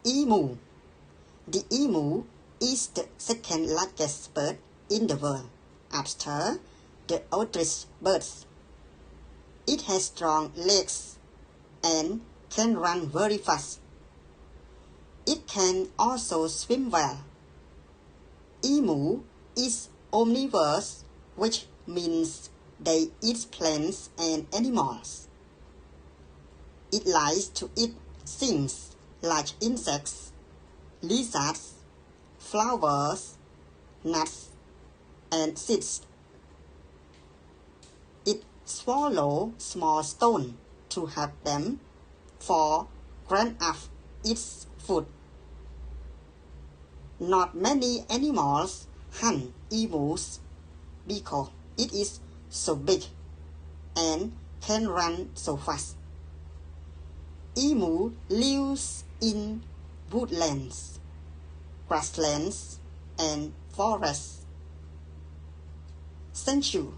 Emu. The emu is the second largest bird in the world after the ostrich birds. It has strong legs and can run very fast. It can also swim well. Emu is omnivorous, which means they eat plants and animals. It likes to eat things like insects, lizards, flowers, nuts, and seeds. It swallows small stones to help them fall grind up its food. Not many animals hunt emus because it is so big and can run so fast. Emu lives in woodlands, grasslands, and forests. Thank you.